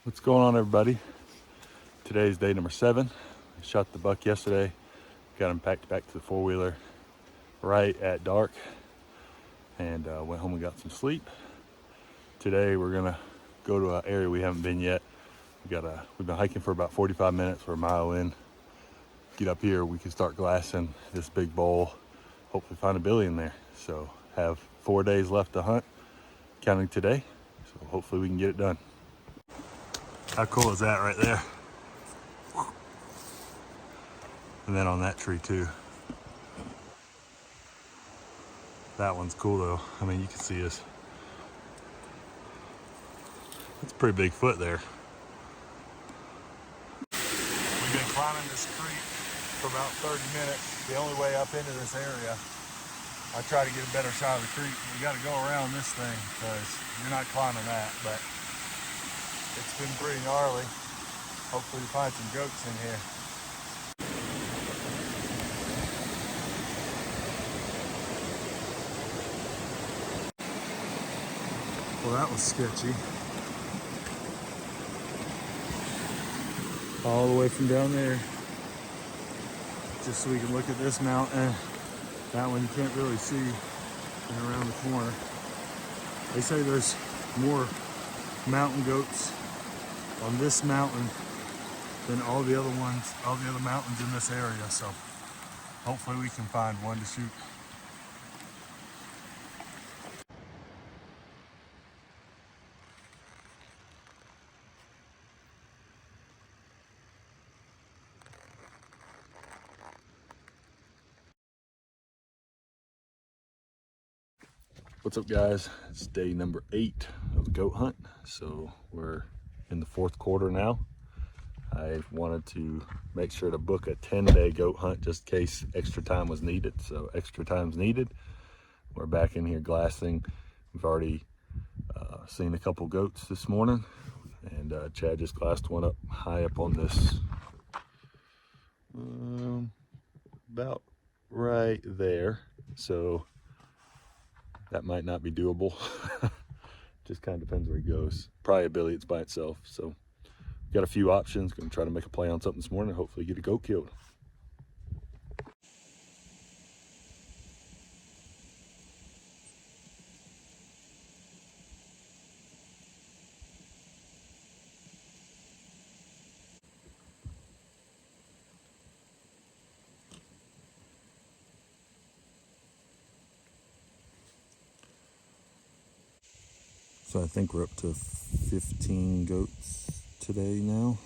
What's going on, everybody? Today's day number 7. I shot the buck yesterday, got him packed back to the four-wheeler right at dark, and went home and got some sleep. Today we're gonna go to an area we haven't been yet. We've been hiking for about 45 minutes. We're a mile in. Get up here, we can start glassing this big bowl, hopefully find a billy in there. So have 4 days left to hunt, counting today, so hopefully we can get it done. How cool is that right there? And then on that tree too. That one's cool though. I mean, you can see us. That's a pretty big foot there. We've been climbing this creek for about 30 minutes, the only way up into this area. I try to get a better shot of the creek. We got to go around this thing because you're not climbing that, but it's been pretty gnarly. Hopefully we find some goats in here. Well, that was sketchy. All the way from down there, just so we can look at this mountain. That one you can't really see, and around the corner. They say there's more mountain goats on this mountain than all the other mountains in this area. So hopefully we can find one to shoot. What's up, guys? It's day number 8 of the goat hunt. So we're in the 4th quarter now. I wanted to make sure to book a 10-day goat hunt just in case extra time was needed. So extra time's needed. We're back in here glassing. We've already seen a couple goats this morning, and Chad just glassed one up high up on this, about right there. So that might not be doable. Just kind of depends where he goes. Probably a billy, it's by itself. So got a few options. Gonna try to make a play on something this morning and hopefully get a goat killed. So I think we're up to 15 goats today now.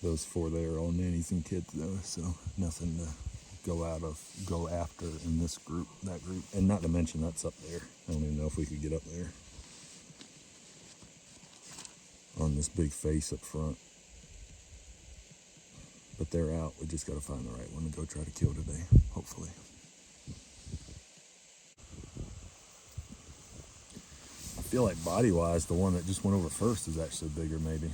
Those 4 there are all nannies and kids though, so nothing to go after in this group, that group. And not to mention that's up there. I don't even know if we could get up there on this big face up front. But they're out. We just got to find the right one to go try to kill today, hopefully. I feel like body-wise, the one that just went over first is actually bigger, maybe.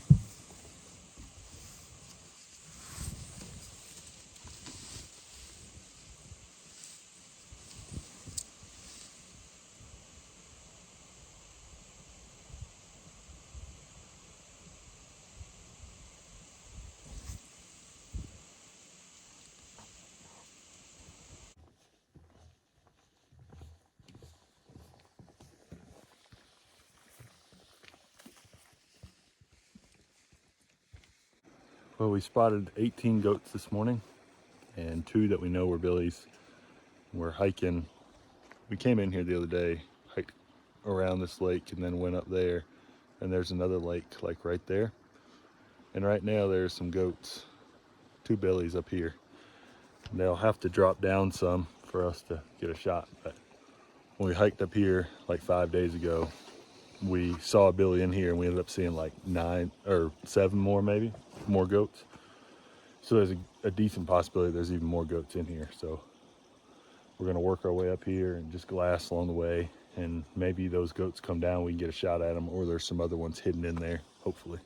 Well, we spotted 18 goats this morning and 2 that we know were billies. We're hiking. We came in here the other day, hiked around this lake and then went up there, and there's another lake like right there. And right now there's some goats, 2 billies up here. And they'll have to drop down some for us to get a shot. But when we hiked up here like 5 days ago, we saw a billy in here and we ended up seeing like 9 or 7 more goats. So there's a decent possibility there's even more goats in here. So we're gonna work our way up here and just glass along the way, and maybe those goats come down, we can get a shot at them, or there's some other ones hidden in there, hopefully.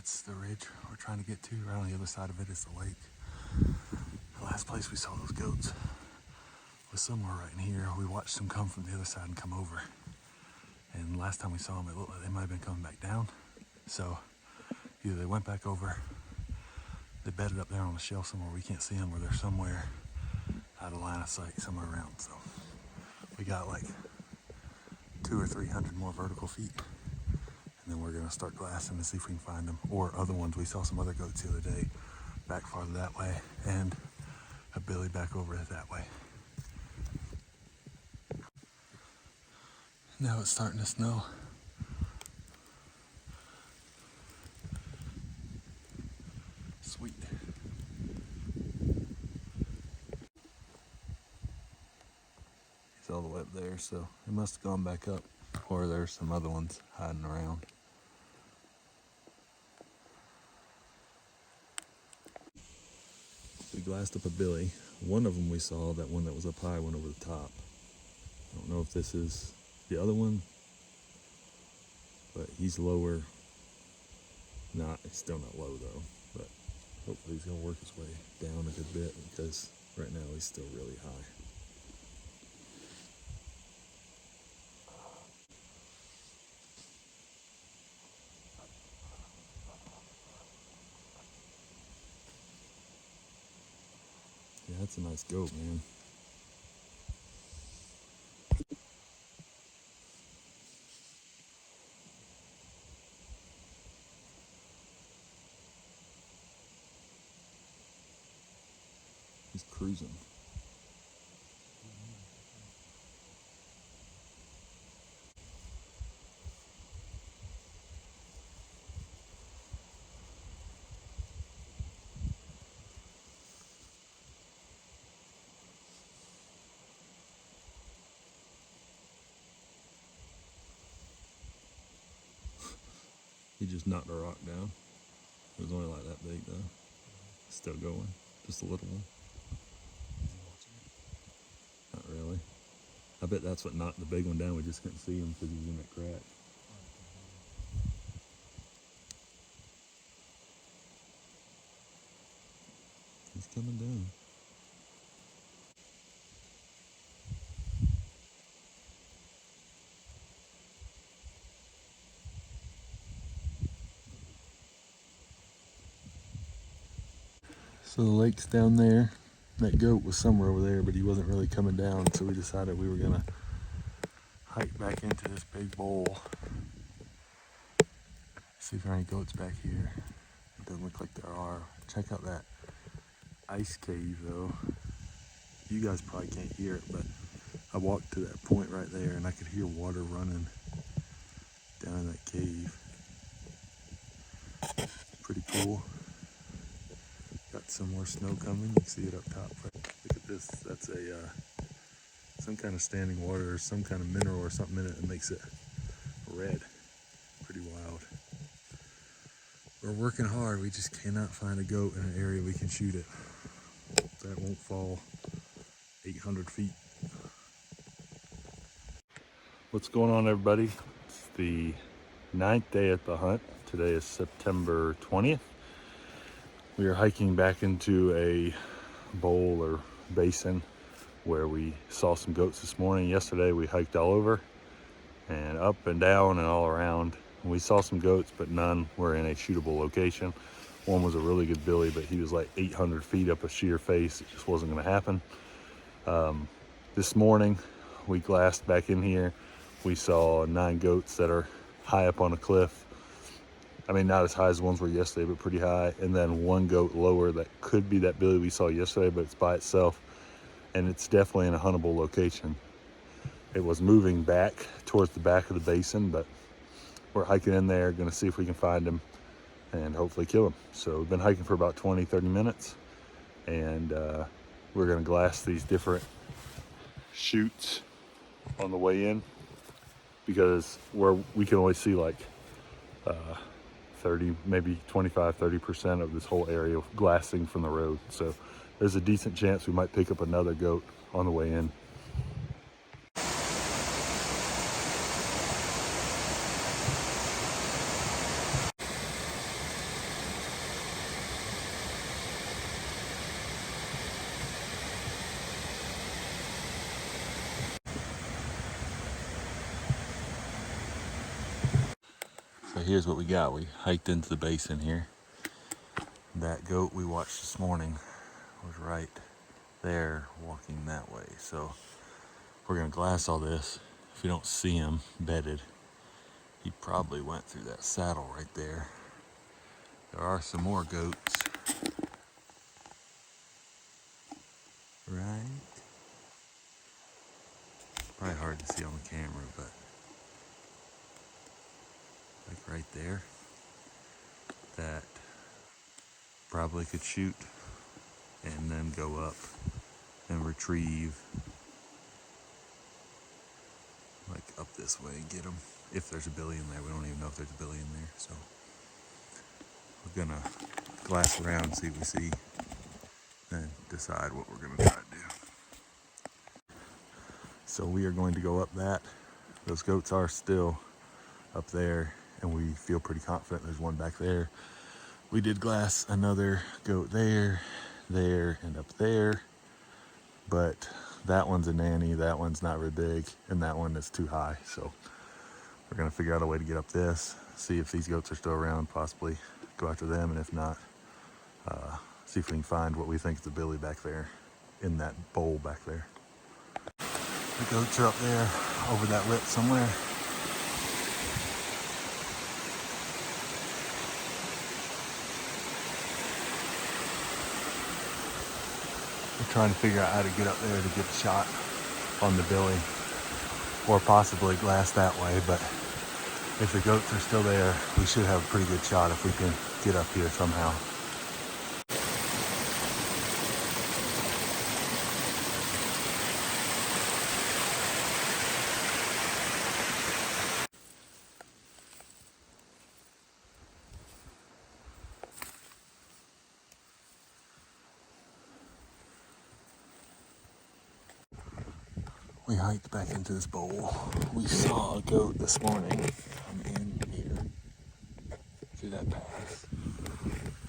that's the ridge we're trying to get to. Right on the other side of it is the lake. The last place we saw those goats was somewhere right in here. We watched them come from the other side and come over. And last time we saw them, it looked like they might have been coming back down. So either they went back over, they bedded up there on the shelf somewhere we can't see them, or they're somewhere out of line of sight somewhere around. So we got like 200 or 300 more vertical feet. And then we're gonna start glassing and see if we can find them, or other ones. We saw some other goats the other day back farther that way, and a billy back over it that way. Now it's starting to snow. Sweet. He's all the way up there, so it must have gone back up, or there's some other ones hiding around. We glassed up a billy. One of them we saw, that one that was up high, went over the top. I don't know if this is the other one, but he's lower. He's still not low though, but hopefully he's gonna work his way down a good bit, because right now he's still really high. Yeah, that's a nice goat, man. He's cruising. He just knocked a rock down. It was only like that big though. Still going, just a little one. Not really. I bet that's what knocked the big one down. We just couldn't see him because he was in that crack. He's coming down. So the lake's down there. That goat was somewhere over there, but he wasn't really coming down, so we decided we were gonna hike back into this big bowl. See if there are any goats back here. It doesn't look like there are. Check out that ice cave though. You guys probably can't hear it, but I walked to that point right there and I could hear water running down in that cave. Pretty cool. Got some more snow coming. You can see it up top. Look at this. That's a some kind of standing water or some kind of mineral or something in it that makes it red. Pretty wild. We're working hard. We just cannot find a goat in an area we can shoot it. That won't fall 800 feet. What's going on, everybody? It's the 9th day at the hunt. Today is September 20th. We are hiking back into a bowl or basin where we saw some goats this morning. Yesterday we hiked all over and up and down and all around. We saw some goats, but none were in a shootable location. One was a really good billy, but he was like 800 feet up a sheer face. It just wasn't gonna happen. This morning we glassed back in here. We saw 9 goats that are high up on a cliff. I mean, not as high as the ones were yesterday, but pretty high. And then 1 goat lower that could be that billy we saw yesterday, but it's by itself. And it's definitely in a huntable location. It was moving back towards the back of the basin, but we're hiking in there, gonna see if we can find him and hopefully kill him. So we've been hiking for about 20, 30 minutes. And we're gonna glass these different chutes on the way in, because where we can only see like 30, maybe 25, 30% of this whole area glassing from the road. So there's a decent chance we might pick up another goat on the way in. here's what we got. We hiked into the basin here. That goat we watched this morning was right there walking that way. So we're gonna glass all this. If you don't see him bedded, he probably went through that saddle right there. There are some more goats. Right? Probably hard to see on the camera, but like right there, that probably could shoot and then go up and retrieve like up this way and get them. If there's a billy in there, we don't even know if there's a billy in there. So we're gonna glass around and see what we see, then decide what we're gonna try to do. So we are going to go up that. Those goats are still up there, and we feel pretty confident there's one back there. We did glass another goat there, and up there, but that one's a nanny, that one's not very big, and that one is too high. So we're gonna figure out a way to get up this, see if these goats are still around, possibly go after them, and if not, see if we can find what we think is a billy back there in that bowl back there. The goats are up there over that lip somewhere. We're trying to figure out how to get up there to get a shot on the billy, or possibly glass that way, but if the goats are still there, we should have a pretty good shot if we can get up here somehow. We hiked back into this bowl. We saw a goat this morning come in here through that path,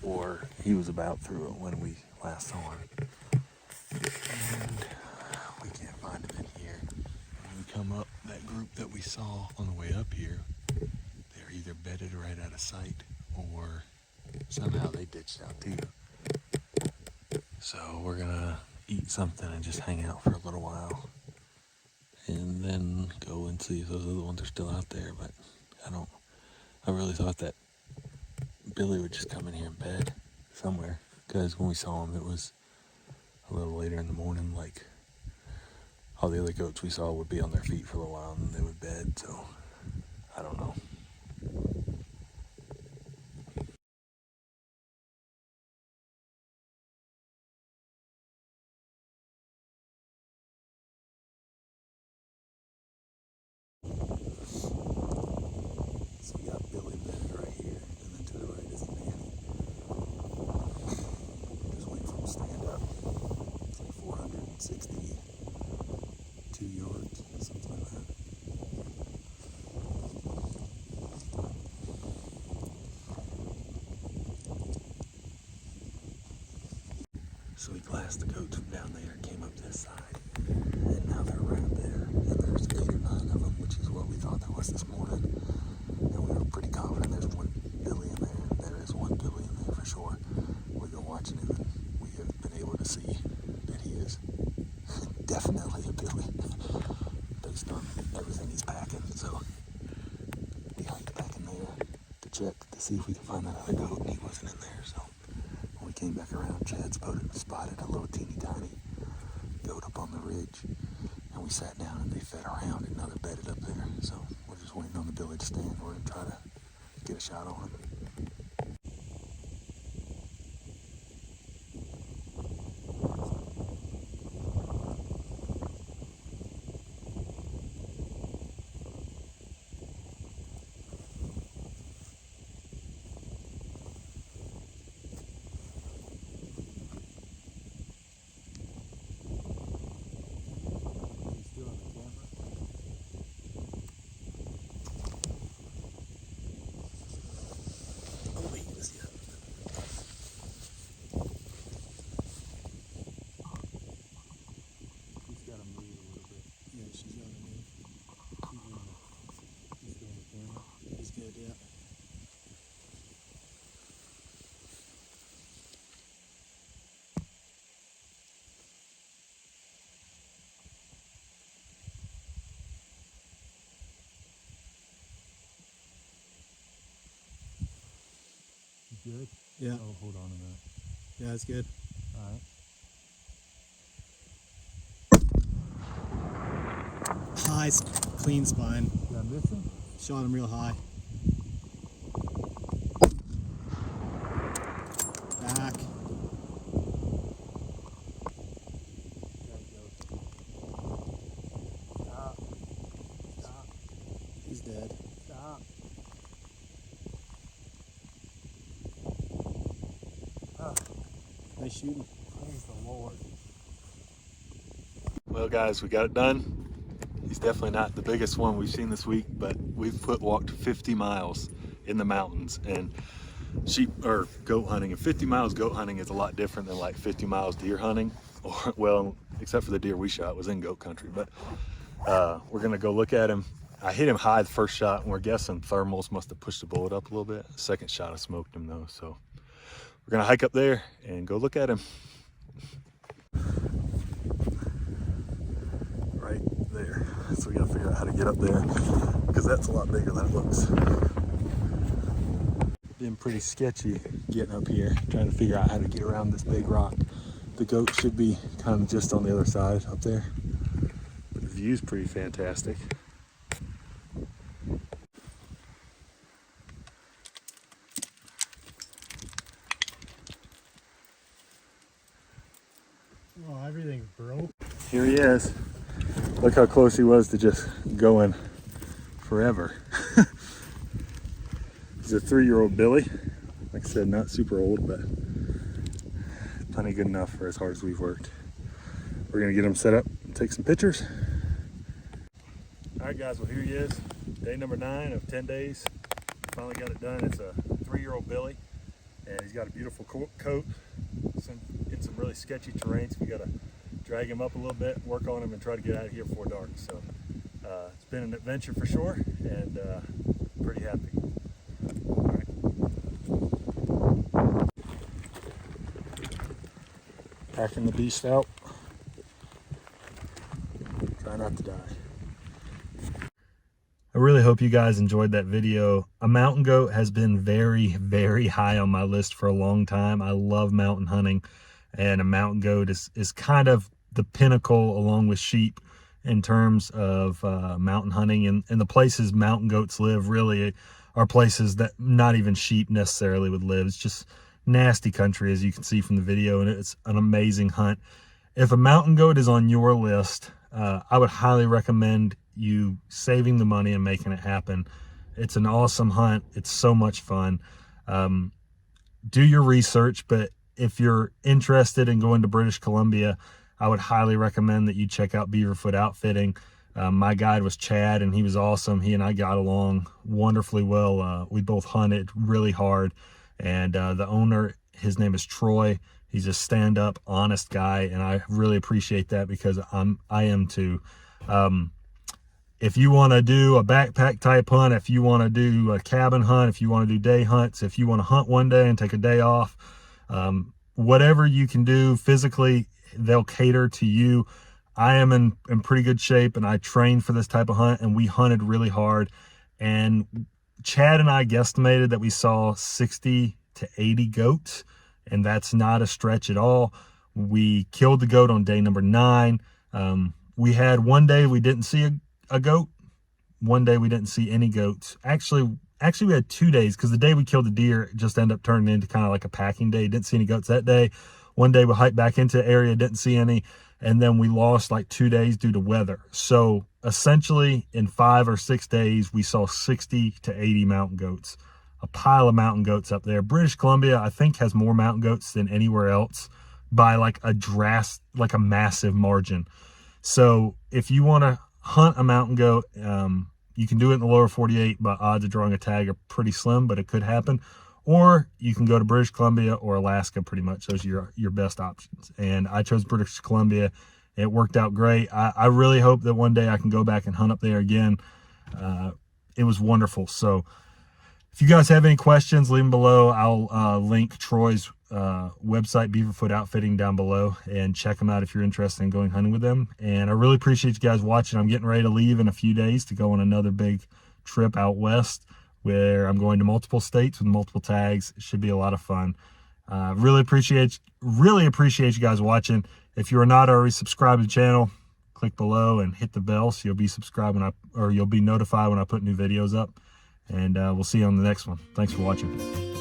or he was about through it when we last saw him. And we can't find him in here. When we come up, that group that we saw on the way up here, they're either bedded right out of sight, or somehow they ditched out too. So we're gonna eat something and just hang out for a little while, and then go and see if those other ones are still out there. But I really thought that Billy would just come in here and bed somewhere, because when we saw him, it was a little later in the morning. Like, all the other goats we saw would be on their feet for a little while and then they would bed. So I don't know. So we got Billy bedded right here, and then to the right is a nanny. Just waiting for him to stand up. It's like 462 yards, something like that. So we glassed the goats from down there, came up this side, and now they're right up there. And there's 8 or 9 of them, which is what we thought there was this morning. And we were pretty confident there's one billy in there. There is one billy in there for sure. We've been watching him, and we have been able to see that he is definitely a billy based on everything he's packing. So we hiked back in there to check to see if we could find that other goat, and he wasn't in there. So when we came back around, Chad spotted a little teeny tiny goat up on the ridge, and we sat down and they fed around, and now they're bedded up there. So we're just waiting on the billy to stand. We're gonna try to get a shot on him. Good? Yeah. Oh, hold on a minute. Yeah, that's good. All right. High, clean spine. Did I miss him? Shot him real high. Back. There he goes. Stop. Stop. He's dead. Stop. Nice shooting. Praise the Lord. Well, guys, we got it done. He's definitely not the biggest one we've seen this week, but we've walked 50 miles in the mountains and sheep or goat hunting. And 50 miles goat hunting is a lot different than like 50 miles deer hunting, or well, except for the deer we shot was in goat country. But we're gonna go look at him. I hit him high the first shot, and we're guessing thermals must have pushed the bullet up a little bit. Second shot I smoked him though, so we're gonna hike up there and go look at him. Right there. So we gotta figure out how to get up there because that's a lot bigger than it looks. Been pretty sketchy getting up here, trying to figure out how to get around this big rock. The goat should be kind of just on the other side up there. But the view's pretty fantastic. Oh, everything's broke. Here he is. Look how close he was to just going forever. He's a 3-year-old Billy. Like I said, not super old, but plenty good enough for as hard as we've worked. We're gonna get him set up and take some pictures. All right, guys, well, here he is. Day number 9 of 10 days. Finally got it done. It's a 3-year-old Billy, and he's got a beautiful coat. In some really sketchy terrain, so we gotta drag him up a little bit, work on him, and try to get out of here before dark. So it's been an adventure for sure, and pretty happy. All right. Packing the beast out. Try not to die. I really hope you guys enjoyed that video. A mountain goat has been very, very high on my list for a long time. I love mountain hunting, and a mountain goat is kind of the pinnacle along with sheep in terms of mountain hunting. And the places mountain goats live really are places that not even sheep necessarily would live. It's just nasty country, as you can see from the video, and it's an amazing hunt. If a mountain goat is on your list, I would highly recommend you saving the money and making it happen. It's an awesome hunt. It's so much fun. Do your research, but if you're interested in going to British Columbia, I would highly recommend that you check out Beaverfoot Outfitting. My guide was Chad, and he was awesome. He and I got along wonderfully well. We both hunted really hard, and the owner, his name is Troy. He's a stand-up, honest guy, and I really appreciate that because I am too. If you want to do a backpack type hunt, if you want to do a cabin hunt, if you want to do day hunts, if you want to hunt one day and take a day off, whatever you can do physically, they'll cater to you. I am in pretty good shape, and I trained for this type of hunt, and we hunted really hard. And Chad and I guesstimated that we saw 60 to 80 goats, and that's not a stretch at all. We killed the goat on day number 9. We had one day we didn't see a goat. One day we didn't see any goats. Actually we had 2 days, because the day we killed the deer just ended up turning into kind of like a packing day. Didn't see any goats that day. One day we hiked back into the area, didn't see any, and then we lost like 2 days due to weather. So essentially in 5 or 6 days, we saw 60 to 80 mountain goats. A pile of mountain goats up there. British Columbia, I think, has more mountain goats than anywhere else by like a massive margin. So if you want to hunt a mountain goat, you can do it in the lower 48, but odds of drawing a tag are pretty slim, but it could happen. Or you can go to British Columbia or Alaska. Pretty much those are your best options, and I chose British Columbia. It worked out great. I really hope that one day I can go back and hunt up there again. It was wonderful. So if you guys have any questions, leave them below. I'll link Troy's website, Beaverfoot Outfitting, down below, and check them out if you're interested in going hunting with them. And I really appreciate you guys watching. I'm getting ready to leave in a few days to go on another big trip out west. where I'm going to multiple states with multiple tags. It should be a lot of fun. Really appreciate you guys watching. If you are not already subscribed to the channel, click below and hit the bell so you'll be subscribed you'll be notified when I put new videos up. And we'll see you on the next one. Thanks for watching.